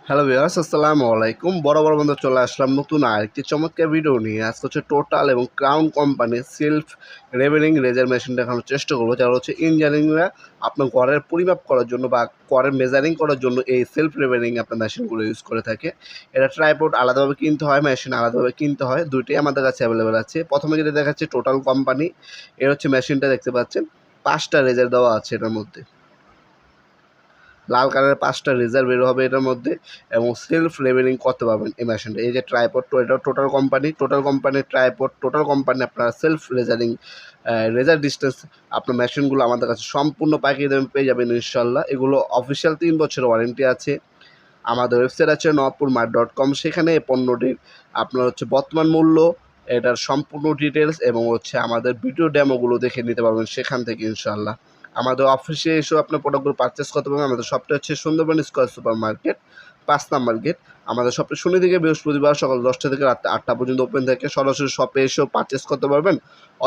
Hello viewers, আসসালামু আলাইকুম। বড় বন্ধু চলে আসলাম নতুন আরেকটি চমৎকার ভিডিও নিয়ে। আজকে হচ্ছে টোটাল এবং ক্রাউন কোম্পানির সেলফ রেভেলিং রেজার মেশিন দেখানোর চেষ্টা করবো, যারা হচ্ছে ইঞ্জিনিয়ারিংরা আপনার ঘরের পরিমাপ করার জন্য বা ঘরের মেজারিং করার জন্য এই সেলফ রেভেলিং আপনার মেশিনগুলো ইউজ করে থাকে। এটা ট্রাইপড আলাদাভাবে কিনতে হয়, মেশিন আলাদাভাবে কিনতে হয়, দুইটাই আমাদের কাছে অ্যাভেলেবেল আছে। প্রথমে যেটা দেখাচ্ছে টোটাল কোম্পানি, এর হচ্ছে মেশিনটা দেখতে পাচ্ছেন, 5টা রেজার দেওয়া আছে এটার মধ্যে। লাল কালারের 5টা রেজার বের হবে এটার মধ্যে, এবং সেলফ লেভেলিং করতে পারবেন এই মেশিনটা। এই যে ট্রাইপড, এটা টোটাল কোম্পানির ট্রাইপড, টোটাল কোম্পানি আপনারা সেলফ রেজারিং রেজার ডিস্টেন্স আপনার মেশিনগুলো আমাদের কাছে সম্পূর্ণ পাঠিয়ে দেবেন, পেয়ে যাবেন ইনশাল্লাহ। এগুলো অফিসিয়াল 3 বছরের ওয়ারেন্টি আছে। আমাদের ওয়েবসাইট আছে nawapurmart.com, সেখানে এই পণ্যটির আপনার হচ্ছে বর্তমান মূল্য, এটার সম্পূর্ণ ডিটেলস এবং হচ্ছে আমাদের ভিডিও ডেমোগুলো দেখে নিতে পারবেন সেখান থেকে ইনশাল্লাহ। আমাদের অফিসে এসেও আপনার প্রোডাক্টগুলো পারচেস করতে পারবেন। আমাদের শপটা হচ্ছে Sundarban square super market, 5 number gate. আমাদের শপে শনি থেকে বৃহস্পতিবার সকাল 10টা থেকে রাত 8টা পর্যন্ত ওপেন থাকে। সরাসরি শপে এসেও পারচেস করতে পারবেন,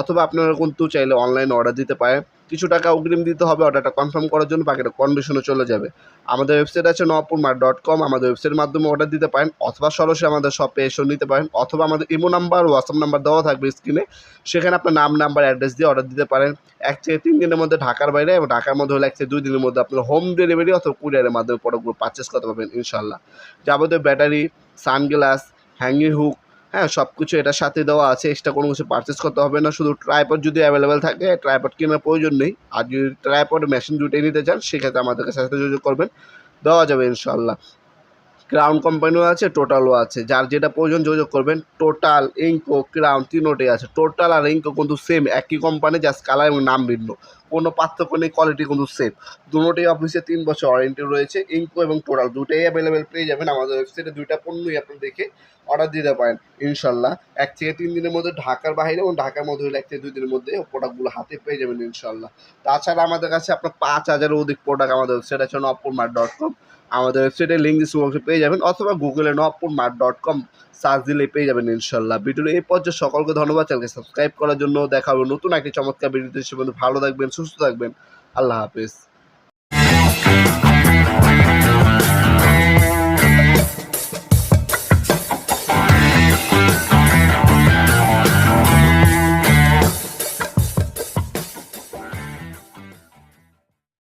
অথবা আপনারা কিন্তু চাইলে অনলাইনে অর্ডার দিতে পারেন। কিছু টাকা অগ্রিম দিতে হবে অর্ডারটা কনফার্ম করার জন্য, বাকিটা কন্ডিশনে চলে যাবে। আমাদের ওয়েবসাইট আছে nawapurmart.com, আমাদের ওয়েবসাইটের মাধ্যমে অর্ডার দিতে পারেন, অথবা সরাসরি আমাদের শপে এসেও নিতে পারেন, অথবা আমাদের ইমো নাম্বার, হোয়াটসঅ্যাপ নাম্বার দেওয়া থাকবে স্ক্রিনে, সেখানে আপনার নাম, নাম্বার, অ্যাড্রেস দিয়ে অর্ডার দিতে পারেন। 1 থেকে 3 দিনের মধ্যে ঢাকার বাইরে, এবং ঢাকার মধ্যে হলে 1 থেকে 2 দিনের মধ্যে আপনার হোম ডেলিভারি অথবা কুরিয়ারের মাধ্যমে প্রোডাক্টগুলো পারচেস করতে পারবেন ইনশাল্লাহ। যাবতীয় ব্যাটারি, সানগ্লাস, হ্যাঙ্গিং হুক, হ্যাঁ, সব কিছু এটার সাথে দেওয়া আছে। এক্সট্রা কোনো কিছু পারচেস করতে হবে না। শুধু ট্রাইপড যদি অ্যাভেলেবেল থাকে, ট্রাইপড কেনার প্রয়োজন নেই। আর যদি ট্রাইপড মেশিন দুটোই নিতে চান, সেক্ষেত্রে আমাদের সাথে যোগাযোগ করবেন, দেওয়া যাবে ইনশাল্লাহ। ক্রাউন কোম্পানিও আছে, টোটালও আছে, যার যেটা প্রয়োজন যোগাযোগ করবেন। টোটাল, ইঙ্কো, ক্রাউন তিনোটাই আছে। টোটাল আর ইঙ্কো কিন্তু সেম, একই কোম্পানি, জাস্ট কালার এবং নাম ভিন্ন, কোনো পার্থক্য নেই, কোয়ালিটি কিন্তু সেম। দুটোই অফিসে 3 বছর ওয়ারেন্টি রয়েছে। ইঙ্কো এবং টোটাল দুটোই অ্যাভেলেবেল পেয়ে যাবেন আমাদের ওয়েবসাইটে। দুইটা পণ্যই আপনি দেখে অর্ডার দিতে পারেন ইনশাল্লাহ। 1 থেকে 3 দিনের মধ্যে ঢাকার বাইরে, এবং ঢাকার মধ্যে হলে 1 থেকে 2 দিনের মধ্যে প্রোডাক্টগুলো হাতে পেয়ে যাবেন ইনশাল্লাহ। তাছাড়া আমাদের কাছে আপনার 5,000-এর অধিক প্রোডাক্ট আমাদের ওয়েবসাইট আছে nawapurmart.com। আমাদের ওয়েবসাইটে লিঙ্ক ডিসক্রিপশনে পেয়ে যাবেন, অথবা গুগলে nawapurmart.com সার্চ দিলে পেয়ে যাবেন ইনশাল্লাহ। ভিডিওর এই পর্যায়ে সকলকে ধন্যবাদ, চ্যানেলকে সাবস্ক্রাইব করার জন্য। দেখা হবে নতুন একটি চমৎকার ভিডিওতে। সে পর্যন্ত ভালো থাকবেন, সুস্থ থাকবেন। আল্লাহ হাফেজ।